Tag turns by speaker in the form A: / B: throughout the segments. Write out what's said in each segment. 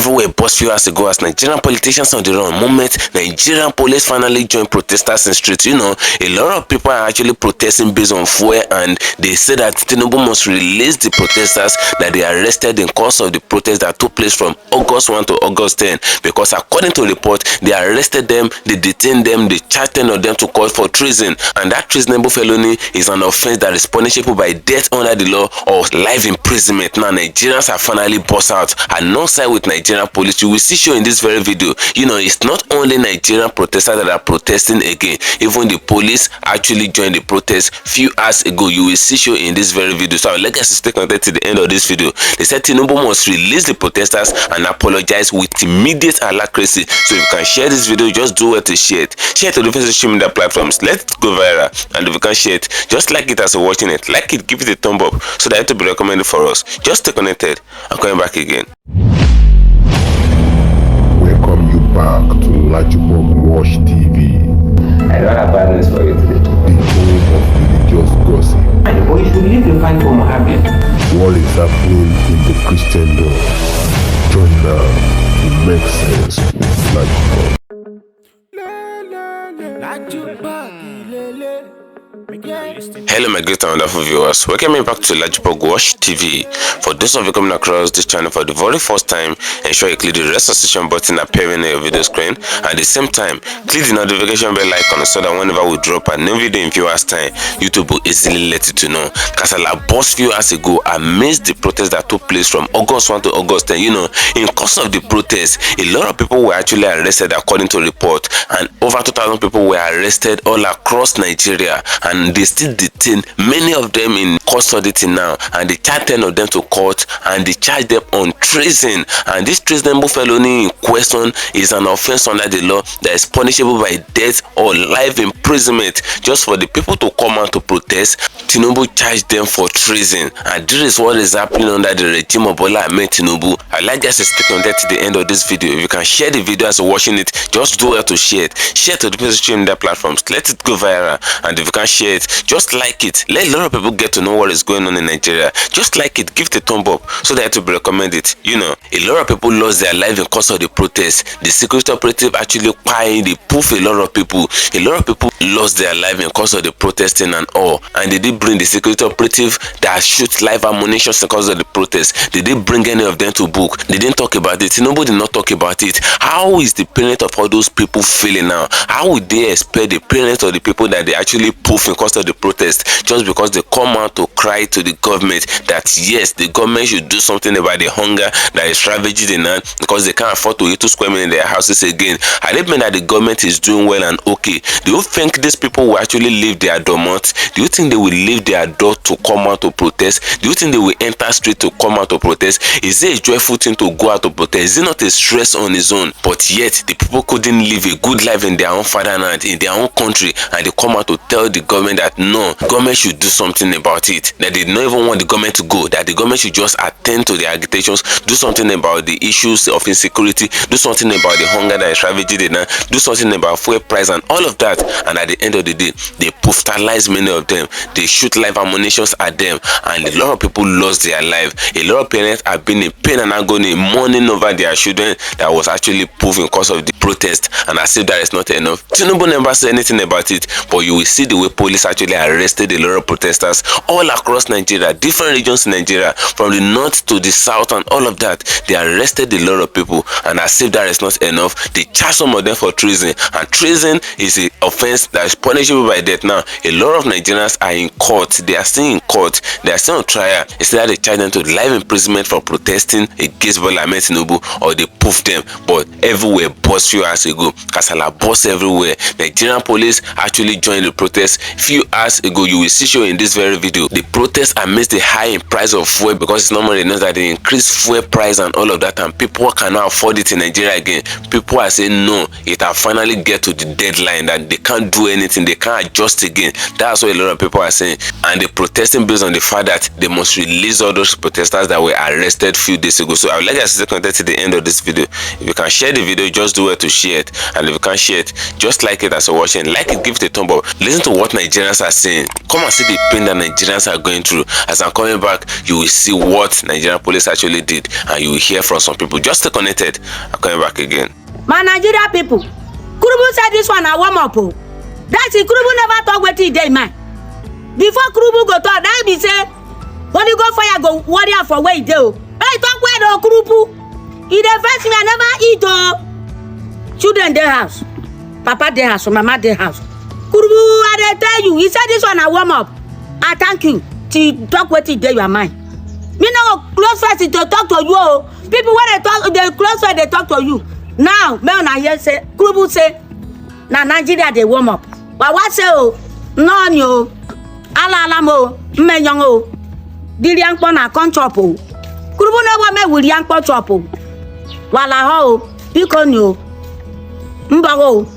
A: Everywhere burst few hours ago as Nigerian politicians on the run. Moment Nigerian police finally joined protesters in streets. A lot of people are actually protesting based on fuel, and they say that Tinubu must release the protesters that they arrested in course of the protest that took place from August 1 to August 10, because according to report, they arrested them, they detained them, they charged 10 of them to court for treason, and that treasonable felony is an offense that is punishable by death under the law or life imprisonment. Now Nigerians are finally burst out alongside with Nigerian police. You will see show in this very video. It's not only Nigerian protesters that are protesting again. Even the police actually joined the protest few hours ago. You will see show in this very video. So I would like us to stay connected to the end of this video. They said Tinubu must release the protesters and apologize with immediate alacrity. So if you can share this video, just do it to share it. Share it to different social media platforms. Let it go viral. And if you can share it, just like it as you're watching it. Like it, give it a thumb up so that it will be recommended for us. Just stay connected. I'm coming back again.
B: Welcome you back to LAJUPOG Watch TV.
C: I don't have bad news for you today.
B: The home of religious gossip.
C: But you should believe you find for Mohammed.
B: What is happening in the Christendom? Join now to make sense with LAJUPOG.
A: Hello my great and wonderful viewers, welcome back to LAJUPOG Watch TV. For those of you coming across this channel for the very first time, ensure you click the resuscitation button appearing on your video screen. At the same time, click the notification bell icon so that whenever we drop a new video in viewers time, YouTube will easily let you to know. Kasala burst few hours ago amidst the protest that took place from August 1 to August 10. In course of the protest, a lot of people were actually arrested according to report, and over 2,000 people were arrested all across Nigeria, and they still detain many of them in custody till now, and they charge 10 of them to court, and they charge them on treason. And this treasonable felony in question is an offense under the law that is punishable by death or life imprisonment. Just for the people to come out to protest, Tinubu charged them for treason, and this is what is happening under the regime of Bola Ahmed Tinubu. I'd like guys to stick on that to the end of this video. If you can share the video as you're watching it, just do it to share it. Share it to the social media platforms. Let it go viral. And if you can share it, just like it. Let a lot of people get to know what is going on in Nigeria. Just like it, give it a thumb up so that it will be recommended. A lot of people lost their life in cause of the protest. The security operative actually they poof a lot of people. A lot of people lost their life in cause of the protesting and all. And they did bring the security operative that shoots live ammunition in cause of the protest. They didn't bring any of them to book. They didn't talk about it. Nobody did not talk about it. How is the parent of all those people feeling now? How would they expect the parents of the people that they actually poof in cause of the protest just because they come out to cry to the government that yes, the government should do something about the hunger that is ravaging the land because they can't afford to eat 2 square meals in their houses again? I don't mean that the government is doing well and okay. Do you think these people will actually leave their dormant? Do you think they will leave their door to come out to protest? Do you think they will enter street to come out to protest? Is it a joyful thing to go out to protest? Is it not a stress on its own? But yet the people couldn't live a good life in their own fatherland, in their own country, and they come out to tell the government that no, government should do something about it, that they don't even want the government to go, that the government should just attend to their agitations, do something about the issues of insecurity, do something about the hunger that is ravaging the land, do something about fuel price and all of that. And at the end of the day, they brutalize many of them, they shoot live ammunition at them, and a lot of people lost their life. A lot of parents have been in pain and agony, mourning over their children that was actually proved in cause of the protest. And as if that is not enough, Tinubu never said anything about it, but you will see the way police actually arrested a lot of protesters all across Nigeria, different regions in Nigeria, from the north to the south and all of that. They arrested a lot of people, and as if that is not enough, they charge some of them for treason, and treason is an offense that is punishable by death. Now a lot of Nigerians are in court, they are still in court, they are still on trial. Instead they charge them to life imprisonment for protesting against Bola Ahmed Tinubu, or they poof them. But everywhere burst few hours ago, kasala burst everywhere. Nigerian police actually joined the protest few hours ago. You will see show in this very video the protest amidst the high in price of fuel, because it's normally known that they increase fuel price and all of that, and people cannot afford it in Nigeria again. People are saying no, it has finally get to the deadline that they can't do anything, they can't adjust again. That's what a lot of people are saying, and they're protesting based on the fact that they must release all those protesters that were arrested few days ago. So I would like us to stay connected to the end of this video. If you can share the video, just do it to share it, and if you can't share it, just like it as you're watching, like it, give it a thumb up. Listen to what Nigerians are saying. Come and see the pain that Nigerians are going through. As I'm coming back, you will see what Nigerian police actually did, and you will hear from some people. Just stay connected. I'm coming back again.
D: My Nigeria people, Kurubu said this one a warm up. That's it. Kurubu never talk with it day man. Before Kurubu go talk, that be say when you go fire go warrior for where you do. Hey, talk where the Kurubu. He the first me I never eat children their house, papa their house, or mama their house. Kurubu, I tell you, he said this one a warm up. I thank you to talk with it day your mind. Me no close friends to talk to you. People when they talk, they close friends they talk to you. Now, me on here say, Kurubu say, na Nigeria they warm up. But what say oh, no yo, ala mo, me young oh, the young pona con chop oh. Kurubu never me with young pon chop oh. Wala ho, because you, mbago.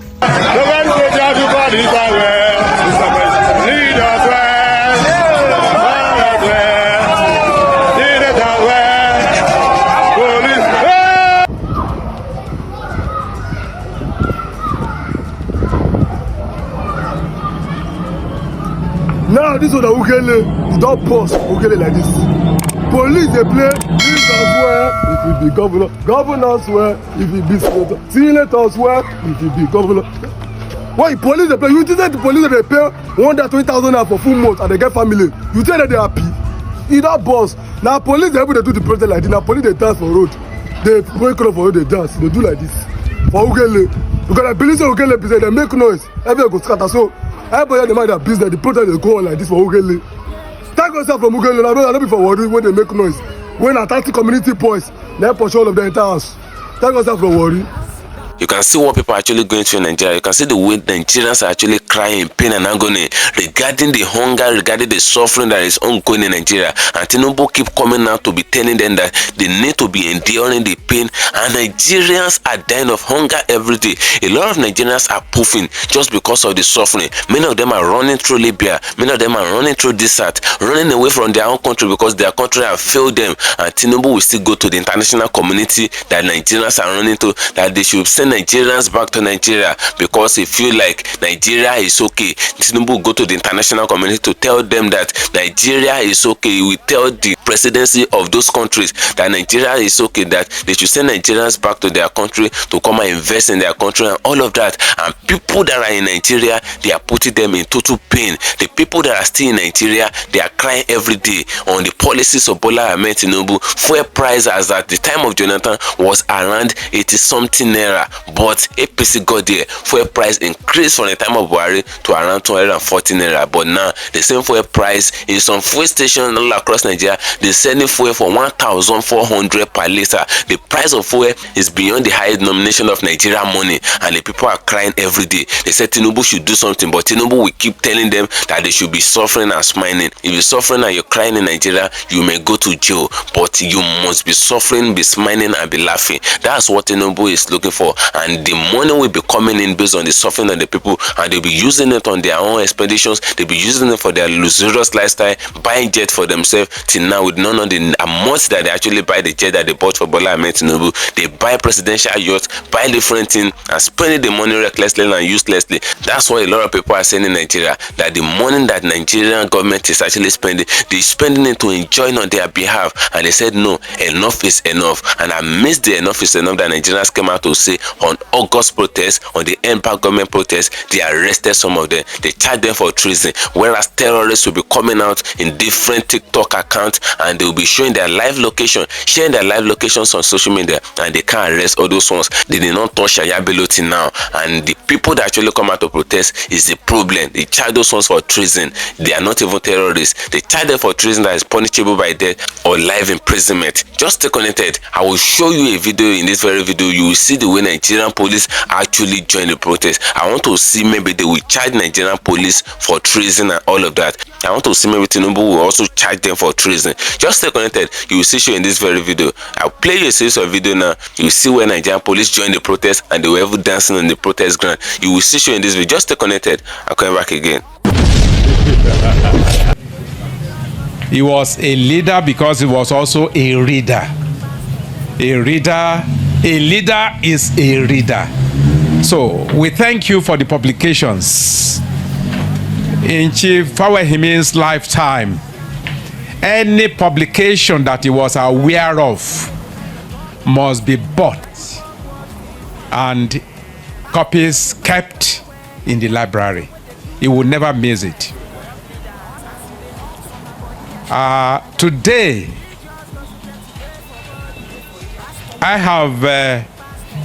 B: Now this one Ukele, you don't pause Ukele like this. Police they play, ministers swear if you be governor, governors swear if you be senator, senators swear if you be governor. Why police they play? You think that the police they pay 120,000 naira for full month and they get family? You think that they happy? You don't boss. Now police they able to do the protest like this. Now police they dance for road, they break up for road, they dance, they do like this. For Ukele, because the police Ukele they make noise, everyone go scatter. So everybody they mind their business, the protest they go on like this for Ukele. Thank yourself from Ukele. I don't be for worry when they make noise. When attacking community points, they push all of the entire house. Thank yourself from worry.
A: You can see what people are actually going through in Nigeria. You can see the way Nigerians are actually crying in pain and agony regarding the hunger, regarding the suffering that is ongoing in Nigeria. And Tinubu keep coming out to be telling them that they need to be enduring the pain, and Nigerians are dying of hunger every day. A lot of Nigerians are puffing just because of the suffering. Many of them are running through Libya. Many of them are running through dissent, running away from their own country because their country have failed them. And Tinubu will still go to the international community that Nigerians are running to, that they should send Nigerians back to Nigeria because they feel like Nigeria is okay. Tinubu go to the international community to tell them that Nigeria is okay. We tell the presidency of those countries that Nigeria is okay, that they should send Nigerians back to their country to come and invest in their country and all of that. And people that are in Nigeria, they are putting them in total pain. The people that are still in Nigeria, they are crying every day on the policies of Bola Ahmed Tinubu. Fuel price as at the time of Jonathan was around 80-something naira. But APC got there. Fuel price increased from the time of Buhari to around 240 naira. But now the same fuel price in some fuel stations all across Nigeria, they're selling fuel for 1,400 per liter. The price of fuel is beyond the high denomination of Nigeria money, and the people are crying every day. They said Tinubu should do something, but Tinubu will keep telling them that they should be suffering and smiling. If you're suffering and you're crying in Nigeria, you may go to jail, but you must be suffering, be smiling, and be laughing. That's what Tinubu is looking for. And the money will be coming in based on the suffering of the people, and they'll be using it on their own expeditions. They'll be using it for their luxurious lifestyle, buying jet for themselves. Till now, with none of the amount that they actually buy the jet that they bought for Bola Ahmed Tinubu, they buy presidential yachts, buy different things, and spending the money recklessly and uselessly. That's why a lot of people are saying in Nigeria that the money that Nigerian government is actually spending, they're spending it to enjoy on their behalf. And they said no, enough is enough. And I miss the enough is enough that Nigerians came out to say on August protest, on the NPAC government protest. They arrested some of them, they charged them for treason, whereas terrorists will be coming out in different TikTok accounts and they will be showing their live location, sharing their live locations on social media, and they can't arrest all those ones. They did not touch Yaya Bello till now, and the people that actually come out to protest is the problem. They charge those ones for treason. They are not even terrorists. They charge them for treason that is punishable by death or life imprisonment. Just stay connected. I will show you a video. In this very video, you will see the way Nigerian police actually join the protest. I want to see maybe they will charge Nigerian police for treason and all of that. I want to see maybe Tinubu will also charge them for treason. Just stay connected. You will see show in this very video. I'll play you a series of video now. You will see where Nigerian police join the protest and they were ever dancing on the protest ground. You will see show in this video. Just stay connected. I'm coming back again.
E: He was a leader because he was also a reader. A leader is a reader. So we thank you for the publications. in Chief Fawehimi's lifetime, any publication that he was aware of must be bought and copies kept in the library. He would never miss it. Today, I have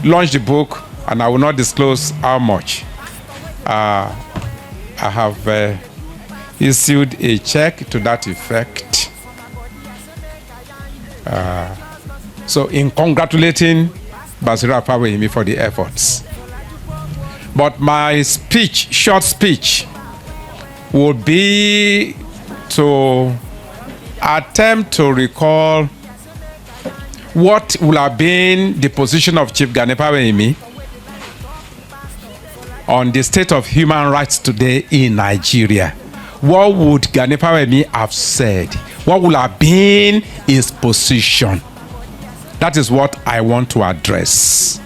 E: launched the book, and I will not disclose how much. I have issued a check to that effect. So in congratulating Basira Fawehimi for the efforts. But my speech, short speech, would be to attempt to recall what would have been the position of Chief Gani Fawehimi on the state of human rights today in Nigeria. What would Gani Fawehimi have said? What would have been his position? That is what I want to address.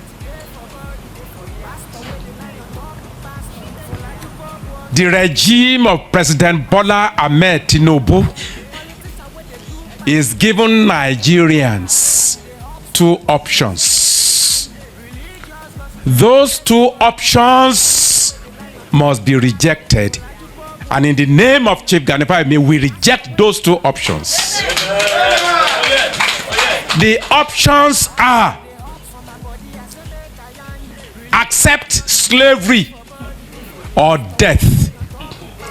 E: The regime of President Bola Ahmed Tinubu is giving Nigerians two options. Those two options must be rejected. And in the name of Chief Gani Fawehimi, we reject those two options. The options are: accept slavery or death.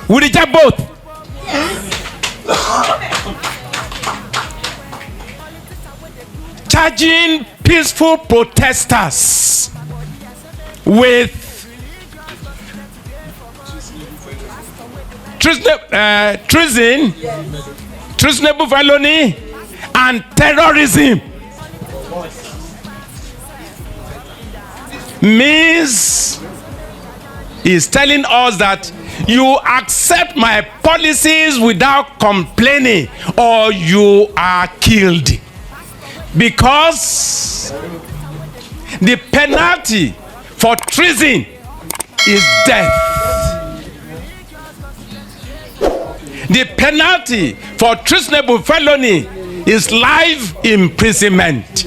E: We reject both. Charging peaceful protesters with treason, treasonable felony, and terrorism means is telling us that you accept my policies without complaining or you are killed, because the penalty for treason is death. The penalty for treasonable felony is life imprisonment.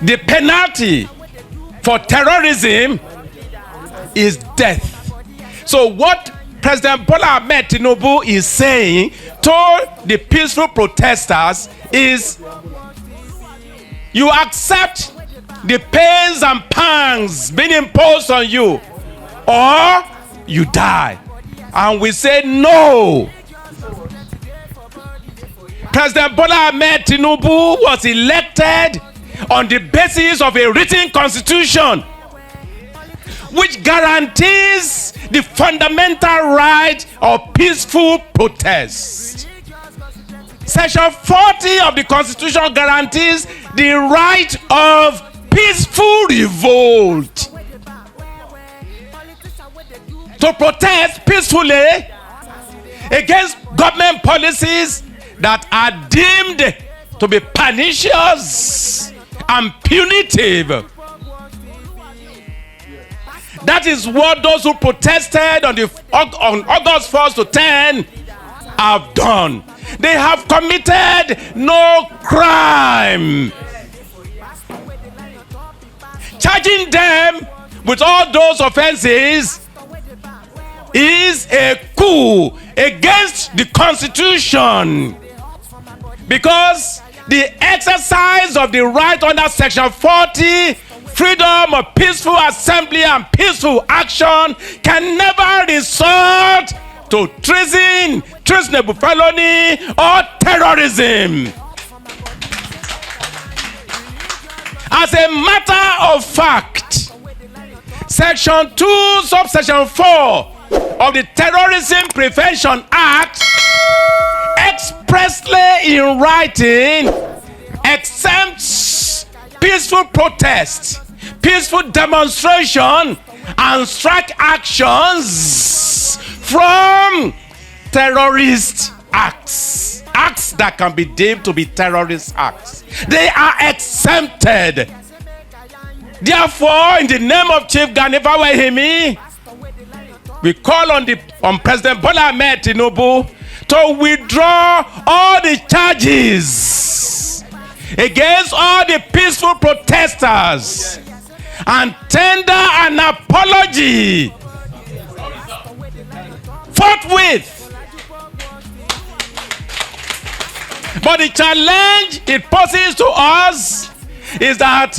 E: The penalty for terrorism is death. So what President Bola Ahmed Tinubu is saying to the peaceful protesters is, you accept the pains and pangs being imposed on you, or you die. And we say no. President Bola Ahmed Tinubu was elected on the basis of a written constitution which guarantees the fundamental right of peaceful protest. Section 40 of the Constitution guarantees the right of peaceful revolt. To protest peacefully against government policies that are deemed to be pernicious and punitive. That is what those who protested on August 1st to 10 have done. They have committed no crime. Charging them with all those offenses is a coup against the Constitution, because the exercise of the right under Section 40, freedom of peaceful assembly and peaceful action, can never resort to treason, treasonable felony, or terrorism. As a matter of fact, Section 2, subsection 4 of the Terrorism Prevention Act expressly in writing exempts peaceful protest, peaceful demonstration, and strike actions from terrorist acts. Acts that can be deemed to be terrorist acts. They are exempted. Therefore, in the name of Chief Gani Fawehimi, we call on President Bola Ahmed Tinubu to withdraw all the charges against all the peaceful protesters and tender an apology forthwith. But the challenge it poses to us is that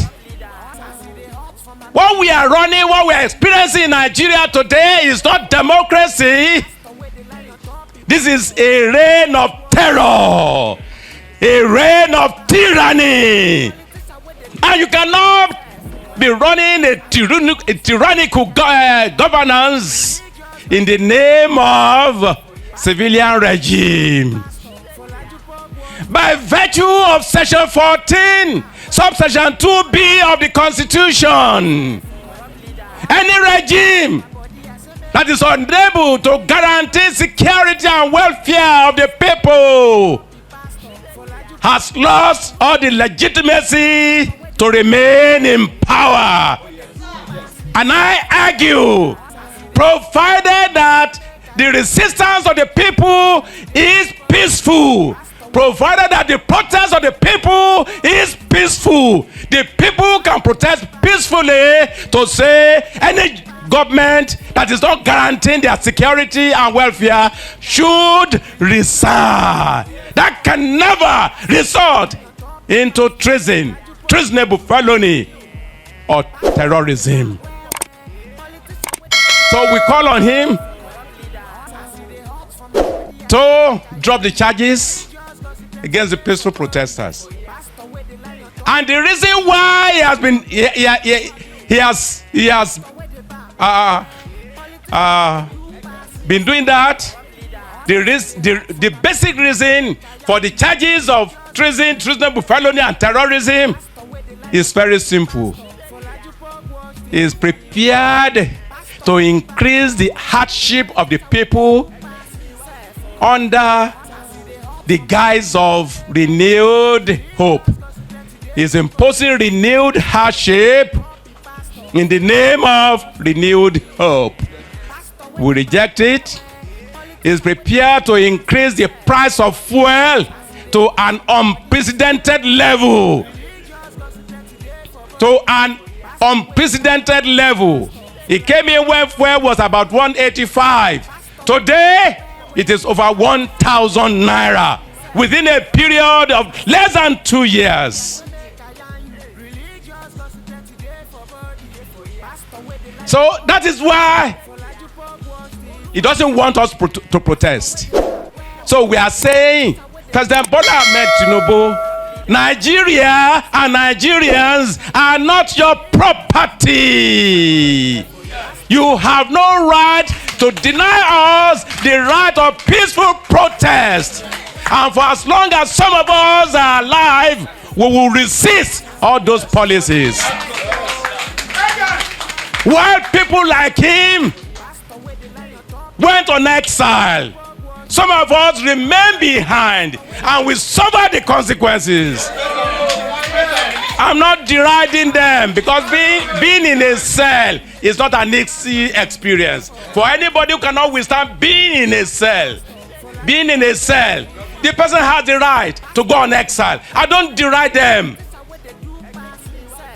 E: what we are running, what we are experiencing in Nigeria today is not democracy. This is a reign of terror, a reign of tyranny. And you cannot be running a tyrannical governance in the name of civilian regime. By virtue of section 14, subsection 2B of the Constitution, any regime that is unable to guarantee security and welfare of the people has lost all the legitimacy to remain in power. And I argue, provided that the resistance of the people is peaceful, provided that the protest of the people is peaceful, the people can protest peacefully to say any government that is not guaranteeing their security and welfare should resign. That can never result into treason, treasonable felony, or terrorism. So we call on him to drop the charges against the peaceful protesters. And the reason why he has been been doing that, the basic reason for the charges of treason, treasonable felony, and terrorism is very simple. He is prepared to increase the hardship of the people under the guise of renewed hope. Is imposing renewed hardship in the name of renewed hope. We reject it. Is prepared to increase the price of fuel to an unprecedented level. To an unprecedented level. It came in when fuel was about 185. Today, it is over 1,000 naira within a period of less than 2 years. So that is why he doesn't want us to protest. So we are saying, President Bola Ahmed Tinubu, Nigeria and Nigerians are not your property. You have no right to deny us the right of peaceful protest. And for as long as some of us are alive, we will resist all those policies. While people like him went on exile, some of us remain behind and we suffer the consequences. I'm not deriding them because being in a cell is not an easy experience. For anybody who cannot withstand being in a cell, the person has the right to go on exile. I don't deride them.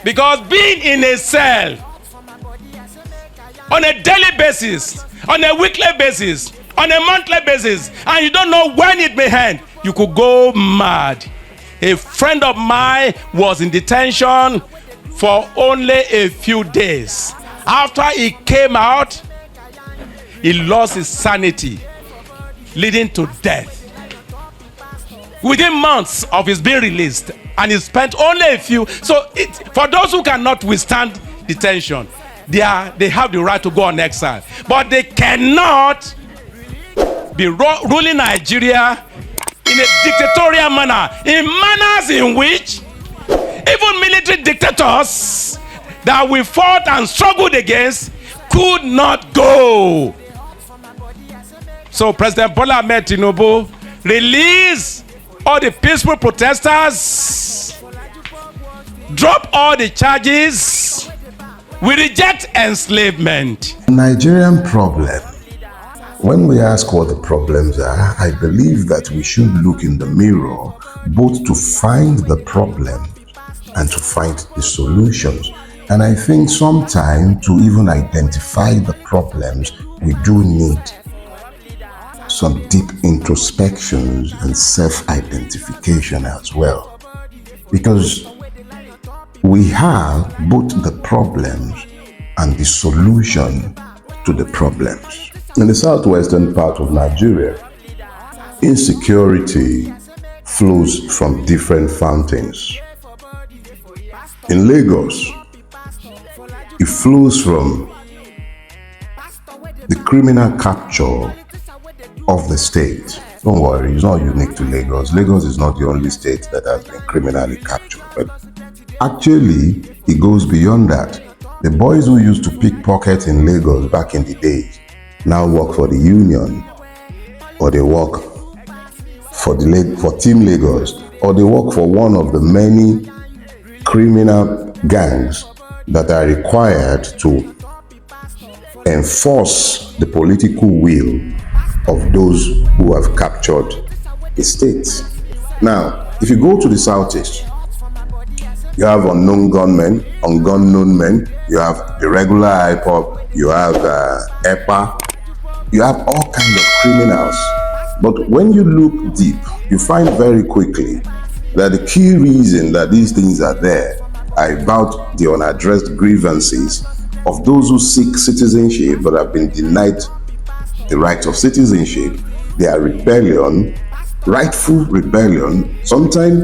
E: Because being in a cell on a daily basis, on a weekly basis, on a monthly basis, and you don't know when it may end, you could go mad. A friend of mine was in detention for only a few days. After he came out, he lost his sanity, leading to death. Within months of his being released, and he spent only a few. So for those who cannot withstand detention, they have the right to go on exile. But they cannot be ruling Nigeria in a dictatorial manner, in manners in which even military dictators that we fought and struggled against could not go. So President Bola Ahmed Tinubu, release all the peaceful protesters, drop all the charges. We reject enslavement.
F: Nigerian problem when we ask what the problems are, I believe that we should look in the mirror both to find the problem and to find the solutions. And I think sometimes to even identify the problems, we do need some deep introspections and self-identification as well. Because we have both the problems and the solution to the problems. In the southwestern part of Nigeria, insecurity flows from different fountains. In Lagos, it flows from the criminal capture of the state. Don't worry, it's not unique to Lagos. Lagos is not the only state that has been criminally captured. But actually, it goes beyond that. The boys who used to pickpocket in Lagos back in the days now work for the union, or they work for Team Lagos, or they work for one of the many criminal gangs that are required to enforce the political will of those who have captured the state. Now, if you go to the southeast, you have unknown gunmen, unknown men, you have the regular IPOP, you have EPA, you have all kinds of criminals. But when you look deep, you find very quickly that the key reason that these things are there are about the unaddressed grievances of those who seek citizenship but have been denied the right of citizenship. Their rebellion, rightful rebellion, sometimes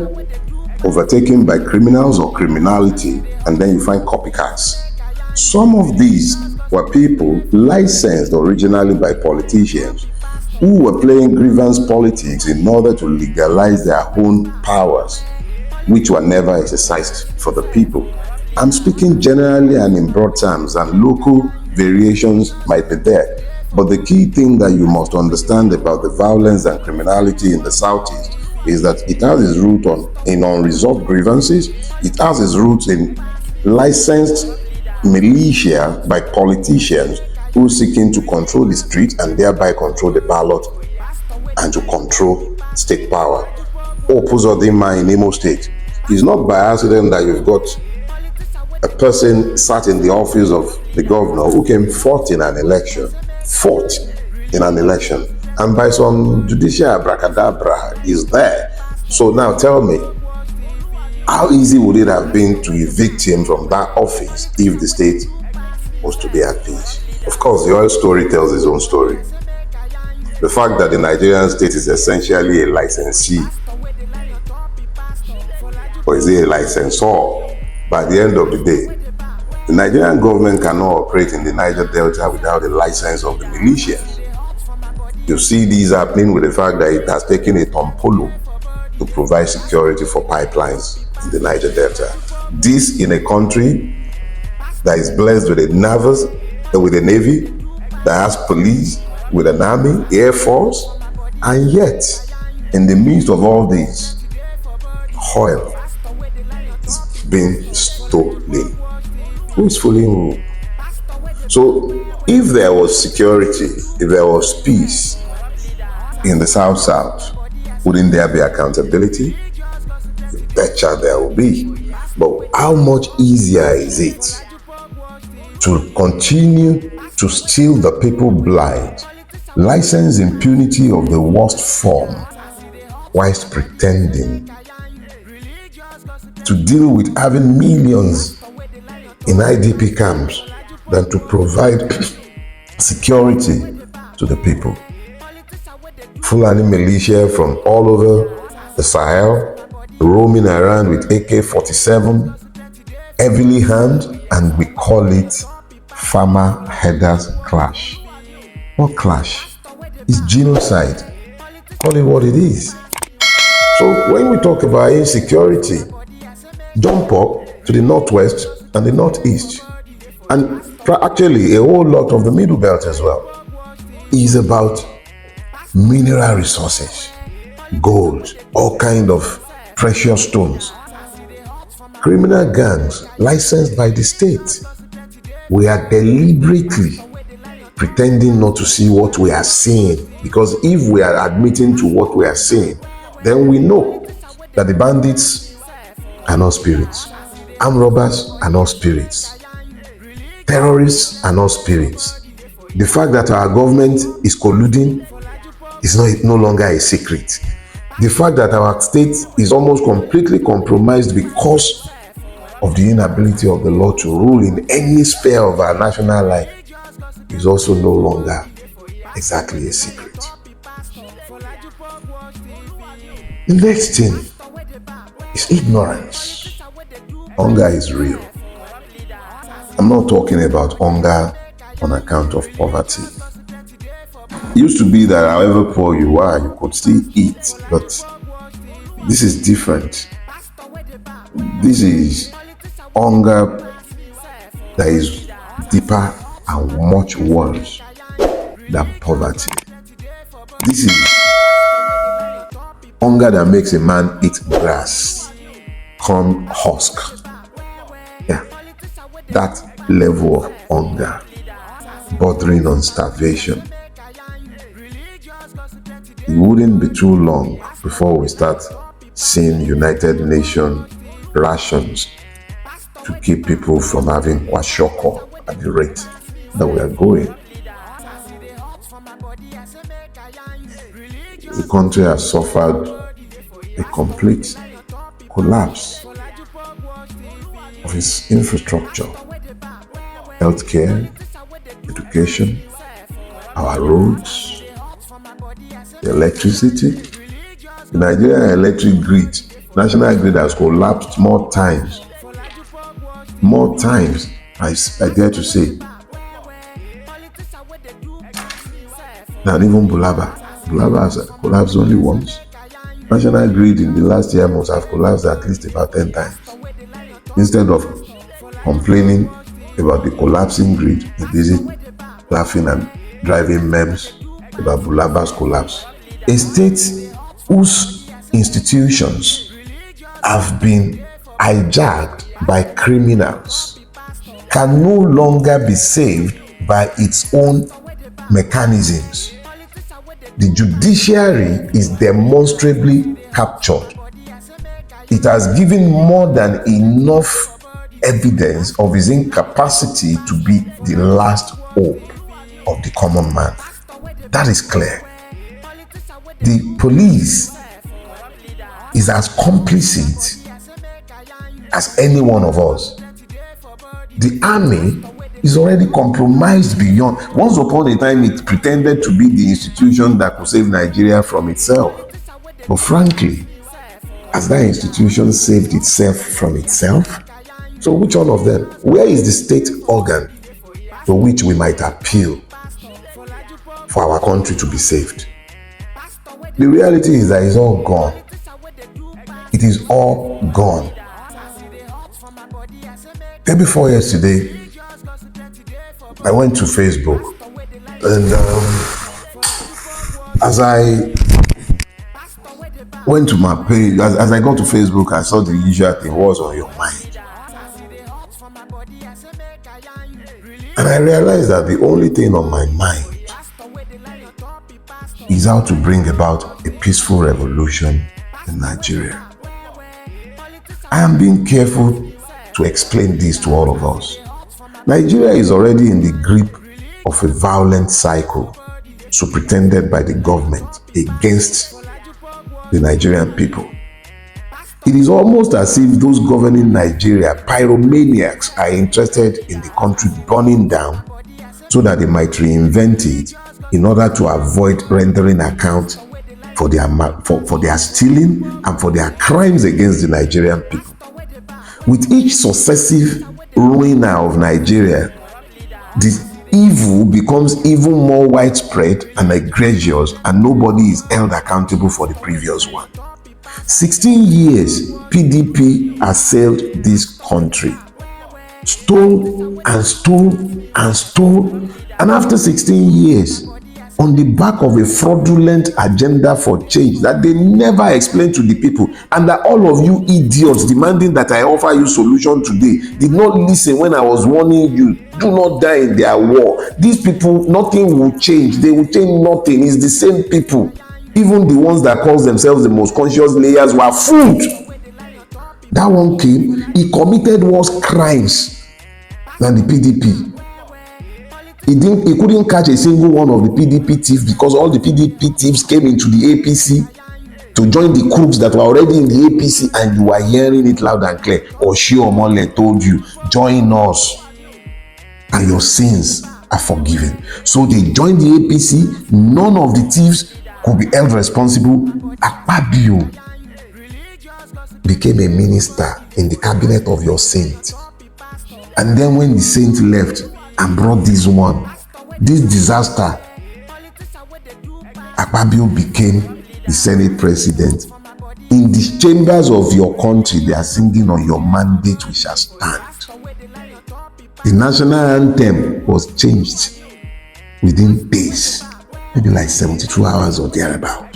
F: overtaken by criminals or criminality, and then you find copycats. Some of these were people licensed originally by politicians who were playing grievance politics in order to legalize their own powers, which were never exercised for the people. I'm speaking generally and in broad terms, and local variations might be there. But the key thing that you must understand about the violence and criminality in the Southeast is that it has its root in unresolved grievances. It has its roots in licensed militia by politicians who are seeking to control the street and thereby control the ballot and to control state power. Opposodima in Imo State. It's not by accident that you've got a person sat in the office of the governor who came fourth in an election, and by some judicial abracadabra is there. So now tell me, how easy would it have been to evict him from that office if the state was to be at peace? Of course, the oil story tells its own story. The fact that the Nigerian state is essentially a licensee, or is it a licensor? By the end of the day, the Nigerian government cannot operate in the Niger Delta without the license of the militias. You see these happening with the fact that it has taken a tompolo to provide security for pipelines in the Niger Delta. This in a country that is blessed with a navy, that has police, with an army, air force, and yet, in the midst of all this, oil is being stolen. Who is fooling who? So, if there was security, if there was peace in the South, wouldn't there be accountability? You betcha there will be. But how much easier is it to continue to steal the people blind, license impunity of the worst form, whilst pretending to deal with having millions in IDP camps than to provide security to the people? Fulani militia from all over the Sahel, roaming around with AK-47, heavily armed, and we call it farmer headers clash. What clash? It's genocide. Call it what it is. So when we talk about insecurity, jump up to the northwest and the northeast, and actually a whole lot of the middle belt as well, is about mineral resources, gold, all kind of precious stones. Criminal gangs licensed by the state. We are deliberately pretending not to see what we are seeing. Because if we are admitting to what we are seeing, then we know that the bandits are not spirits. Armed robbers are not spirits. Terrorists are not spirits. The fact that our government is colluding is no longer a secret. The fact that our state is almost completely compromised because of the inability of the law to rule in any sphere of our national life is also no longer exactly a secret. The next thing is ignorance. Hunger is real. I'm not talking about hunger on account of poverty. It used to be that however poor you are, you could still eat, but this is different. This is hunger that is deeper and much worse than poverty. This is hunger that makes a man eat grass, corn husk. Yeah, that level of hunger, bordering on starvation. It wouldn't be too long before we start seeing United Nations rations to keep people from having kwashiorkor at the rate that we are going. The country has suffered a complete collapse of its infrastructure, healthcare, education, our roads, the electricity. The Nigerian electric grid, national grid, has collapsed more times, I dare to say, than even Bulaba. Bulaba has collapsed only once. National grid in the last year must have collapsed at least about 10 times. Instead of complaining about the collapsing grid, you're busy laughing and driving memes about Bulaba's collapse. A state whose institutions have been hijacked by criminals can no longer be saved by its own mechanisms. The judiciary is demonstrably captured. It has given more than enough evidence of its incapacity to be the last hope of the common man. That is clear. The police is as complicit as any one of us. The army is already compromised beyond. Once upon a time, it pretended to be the institution that could save Nigeria from itself. But frankly, has that institution saved itself from itself? So which one of them? Where is the state organ to which we might appeal for our country to be saved? The reality is that it's all gone. It is all gone. Day before yesterday, I went to Facebook, and as I went to my page, as I got to Facebook, I saw the usual thing, what's on your mind? And I realized that the only thing on my mind is how to bring about a peaceful revolution in Nigeria. I am being careful to explain this to all of us. Nigeria is already in the grip of a violent cycle superintended by the government against the Nigerian people. It is almost as if those governing Nigeria, pyromaniacs, are interested in the country burning down so that they might reinvent it in order to avoid rendering account for their stealing and for their crimes against the Nigerian people. With each successive ruiner of Nigeria, the evil becomes even more widespread and egregious, and nobody is held accountable for the previous one. 16 years PDP assailed this country, stole and stole and stole, and after 16 years on the back of a fraudulent agenda for change that they never explained to the people, and that all of you idiots demanding that I offer you solution today did not listen when I was warning you. Do not die in their war. These people, nothing will change. They will change nothing. It's the same people. Even the ones that call themselves the most conscious layers were fooled. That one came, he committed worse crimes than the PDP. He couldn't catch a single one of the PDP thieves because all the PDP thieves came into the APC to join the crooks that were already in the APC, and you are hearing it loud and clear. Oshiomhole told you, join us and your sins are forgiven. So they joined the APC. None of the thieves could be held responsible. Akpabio became a minister in the cabinet of your saint. And then when the saint left and brought this disaster, Akpabio became the Senate president. In the chambers of your country, they are singing, on your mandate we shall stand. The national anthem was changed within days, maybe like 72 hours or thereabout.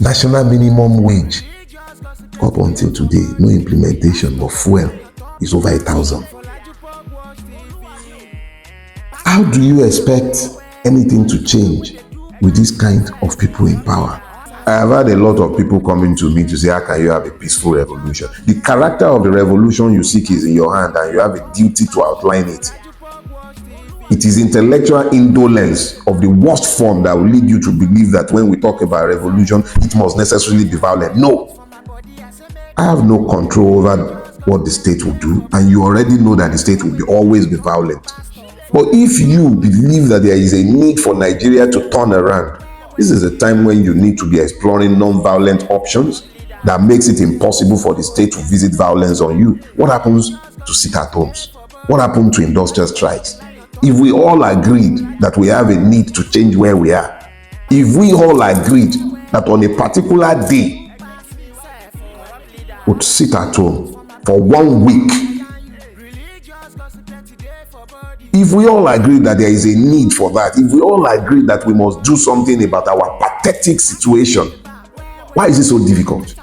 F: National minimum wage, up until today, no implementation, but fuel is over 1,000. How do you expect anything to change with this kind of people in power? I have had a lot of people coming to me to say, how can you have a peaceful revolution? The character of the revolution you seek is in your hand, and you have a duty to outline it. It is intellectual indolence of the worst form that will lead you to believe that when we talk about revolution, it must necessarily be violent. No. I have no control over what the state will do, and you already know that the state will always be violent. But if you believe that there is a need for Nigeria to turn around, this is a time when you need to be exploring non-violent options that makes it impossible for the state to visit violence on you. What happens to sit-at-homes? What happened to industrial strikes? If we all agreed that we have a need to change where we are, if we all agreed that on a particular day would sit at home for 1 week, if we all agree that there is a need for that, if we all agree that we must do something about our pathetic situation, why is it so difficult?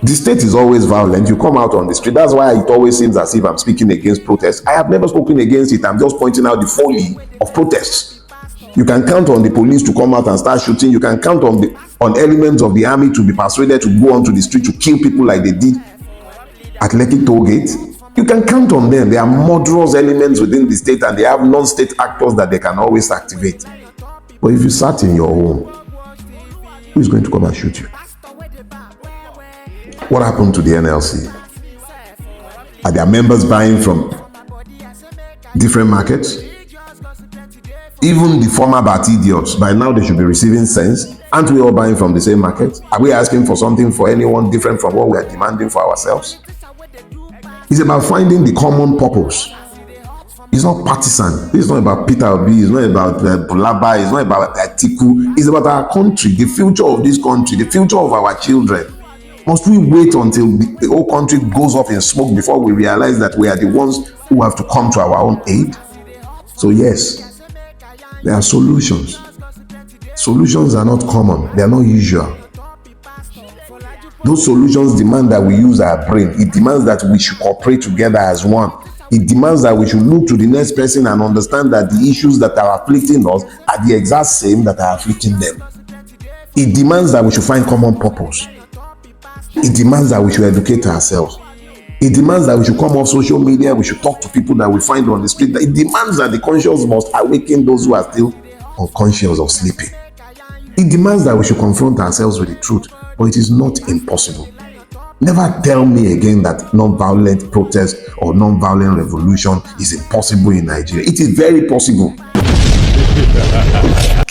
F: The state is always violent. You come out on the street. That's why it always seems as if I'm speaking against protests. I have never spoken against it. I'm just pointing out the folly of protests. You can count on the police to come out and start shooting. You can count on elements of the army to be persuaded to go onto the street to kill people like they did at Lekki Toll Gate. You can count on them. There are murderous elements within the state, and they have non-state actors that they can always activate. But if you sat in your home, who is going to come and shoot you? What happened to the NLC? Are their members buying from different markets? Even the former BAT idiots, by now they should be receiving sense. Aren't we all buying from the same market? Are we asking for something for anyone different from what we are demanding for ourselves? It's about finding the common purpose. It's not partisan. It's not about Peter Obi. It's not about Bulaba. It's not about Atiku. It's about our country, the future of this country, the future of our children. Must we wait until the whole country goes up in smoke before we realize that we are the ones who have to come to our own aid? So yes, there are solutions. Solutions are not common. They are not usual. Those solutions demand that we use our brain. It demands that we should cooperate together as one. It demands that we should look to the next person and understand that the issues that are afflicting us are the exact same that are afflicting them. It demands that we should find common purpose. It demands that we should educate ourselves. It demands that we should come off social media. We should talk to people that we find on the street. It demands that the conscious must awaken those who are still unconscious of sleeping. It demands that we should confront ourselves with the truth, but it is not impossible. Never tell me again that non-violent protest or non-violent revolution is impossible in Nigeria. It is very possible.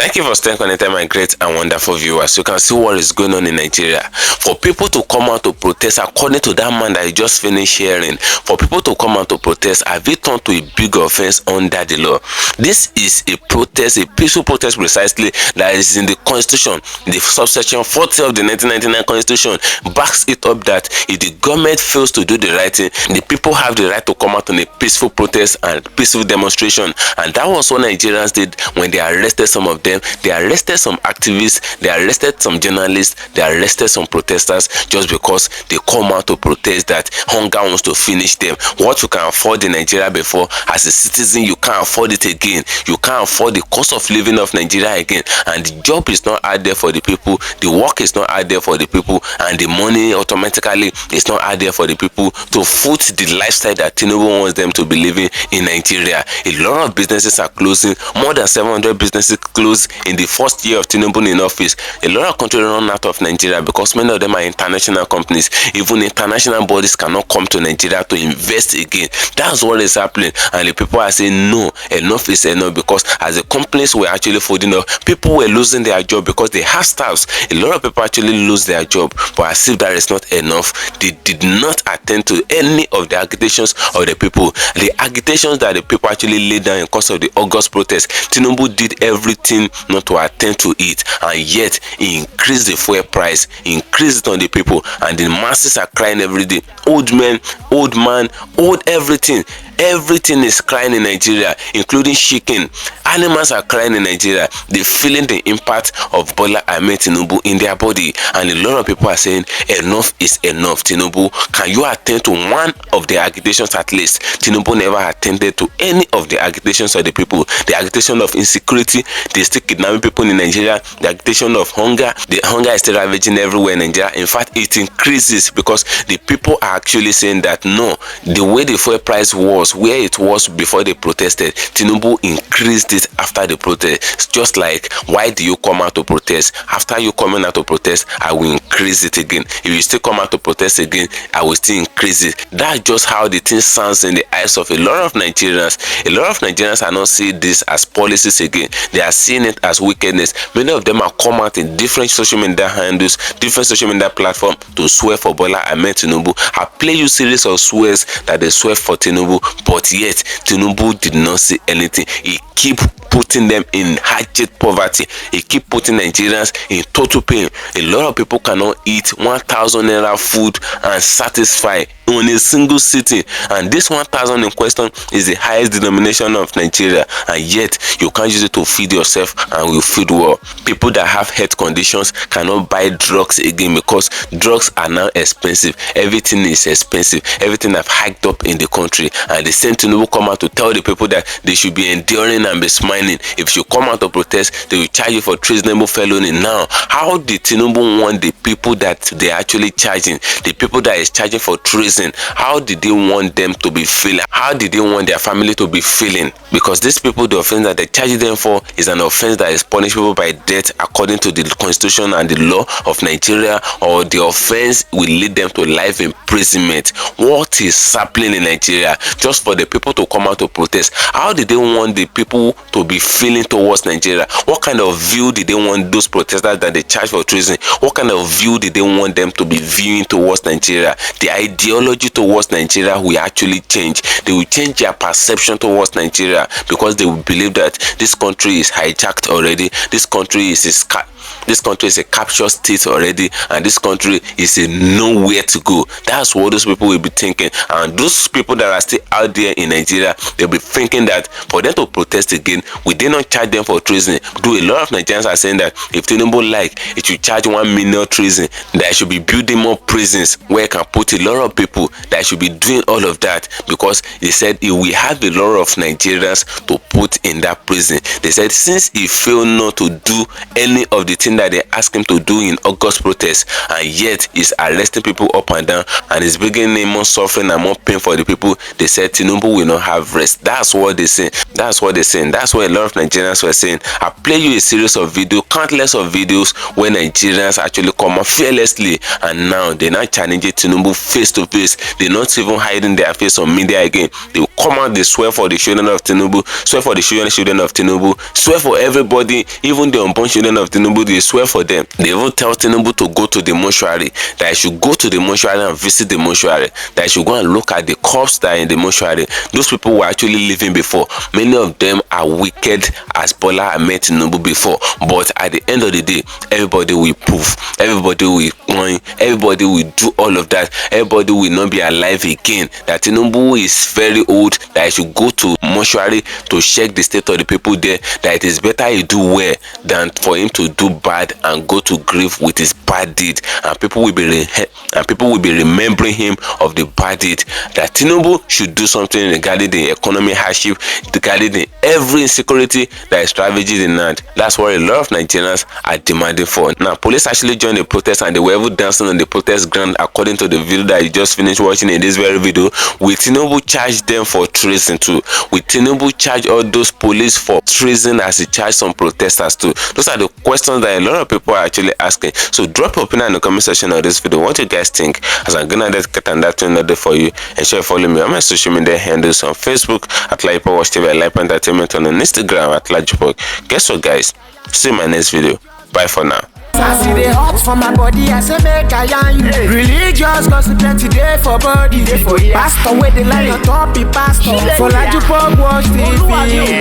A: Thank you for staying connected, my great and wonderful viewers. You can see what is going on in Nigeria. For people to come out to protest, according to that man that you just finished hearing, for people to come out to protest, have it turned to a big offense under the law? This is a protest, a peaceful protest precisely, that is in the constitution. The subsection 40 of the 1999 constitution backs it up that if the government fails to do the right thing, the people have the right to come out on a peaceful protest and peaceful demonstration. And that was what Nigerians did when they arrested some of them. They arrested some activists, they arrested some journalists, they arrested some protesters just because they come out to protest that hunger wants to finish them. What you can afford in Nigeria before, as a citizen, you can't afford it again. You can't afford the cost of living of Nigeria again. And the job is not out there for the people, the work is not out there for the people, and the money automatically is not out there for the people to foot the lifestyle that Tinubu wants them to be living in Nigeria. A lot of businesses are closing. More than 700 businesses closed in the first year of Tinubu in office. A lot of countries run out of Nigeria because many of them are international companies. Even international bodies cannot come to Nigeria to invest again. That's what is happening, and the people are saying no, enough is enough, because as the companies were actually folding up, people were losing their job because they have staffs. A lot of people actually lose their job, but as if that is not enough, they did not attend to any of the agitations of the people. The agitations that the people actually laid down in cause of the August protest, Tinubu did everything not to attend to it, and yet he increased the fuel price, increased it on the people, and the masses are crying every day. Old men, old man, old everything. Everything is crying in Nigeria, including chicken. Animals are crying in Nigeria. They're feeling the impact of Bola Ahmed Tinubu in their body. And a lot of people are saying, enough is enough, Tinubu. Can you attend to one of the agitations at least? Tinubu never attended to any of the agitations of the people. The agitation of insecurity, they still kidnapping people in Nigeria. The agitation of hunger, the hunger is still ravaging everywhere in Nigeria. In fact, it increases because the people are actually saying that no, the way the fuel price was, where it was before they protested, Tinubu increased it after the protest. It's just like, why do you come out to protest? After you coming out to protest, I will increase it again. If you still come out to protest again, I will still increase it. That's just how the thing sounds in the eyes of a lot of Nigerians. A lot of Nigerians are not seeing this as policies again. They are seeing it as wickedness. Many of them are come out in different social media handles, different social media platforms to swear for Bola Ahmed Tinubu. I play you series of swears that they swear for Tinubu, but yet Tinubu did not say anything. He keep putting them in hardship poverty. He keep putting Nigerians in total pain. A lot of people cannot eat 1,000 naira food and satisfy on a single sitting, and this 1,000 in question is the highest denomination of Nigeria, and yet you can't use it to feed yourself and will feed well. People that have health conditions cannot buy drugs again because drugs are now expensive. Everything is expensive. Everything have hiked up in the country, and the same Tinubu come out to tell the people that they should be enduring and be smiling. If you come out to protest, they will charge you for treasonable felony. Now, how did Tinubu want the people that they are actually charging, the people that is charging for treason, how did they want them to be feeling? How did they want their family to be feeling? Because these people, the offense that they charge them for is an offense that is punishable by death according to the constitution and the law of Nigeria, or the offense will lead them to life imprisonment. What is happening in Nigeria? Just for the people to come out to protest, how did they want the people to be feeling towards Nigeria? What kind of view did they want those protesters that they charge for treason? What kind of view did they want them to be viewing towards Nigeria? The ideology towards Nigeria will actually change. They will change their perception towards Nigeria because they will believe that this country is hijacked already. This country is a captured state already, and this country is a nowhere to go. That's what those people will be thinking. And those people that are still out there in Nigeria, they'll be thinking that for them to protest again, we did not charge them for treason. Do a lot of Nigerians are saying that if Tinubu like, it should charge 1 million treason, that should be building more prisons where it can put a lot of people, that should be doing all of that, because they said he will have a lot of Nigerians to put in that prison. They said since he failed not to do any of the thing that they asked him to do in August protest, and yet he's arresting people up and down and is bringing more suffering and more pain for the people, they said Tinubu will not have rest. That's what they say. That's what they say. That's why a lot of Nigerians were saying. I play you a series of videos, countless of videos where Nigerians actually come out fearlessly, and now they're not challenging Tinubu face to face. They're not even hiding their face on media again. They will come out, they swear for the children of Tinubu, swear for the children of Tinubu, swear for everybody, even the unborn children of Tinubu, they swear for them. They even tell Tinubu to go to the mortuary, that I should go to the mortuary and visit the mortuary, that I should go and look at the corpse that are in the mortuary. Those people were actually living before. Many of them are wicked as Bola Ahmed Tinubu before, but at the end of the day, everybody will prove, everybody will whine, everybody will do all of that, everybody will not be alive again, that Tinubu is very old, that I should go to mortuary to check the state of the people there, that it is better he do well than for him to do bad and go to grief with his bad deed, and people will be remembering him of the bad deed. That Tinubu should do something regarding the economic hardship, regarding the every insecurity that is ravaging the land. That's what a lot of Nigerians are demanding for. Now, police actually joined the protest and they were even dancing on the protest ground, according to the video that you just finished watching in this very video. Will Tinubu charge them for treason too? Will Tinubu charge all those police for treason as he charged some protesters too? Those are the questions that a lot of people are actually asking. So drop your opinion in the comment section of this video. What do you guys think? As I'm gonna get that to another for you, and sure follow me on my social media handles on Facebook at LAJUPOG TV, LAJUPOG Entertainment, on Instagram at LAJUPOG. Guess what, guys? See you in my next video. Bye for now.
G: I see the hot for my body, I say make I yarn you. Religious gossip plenty day for body. Pastor with the line on top, he pastor for LAJUPOG Watch TV.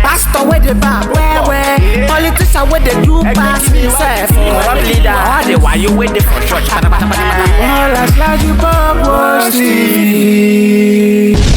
G: Pastor with the back, where politician with the do pass himself. Leader, all the while you waiting for church. All as LAJUPOG Watch TV.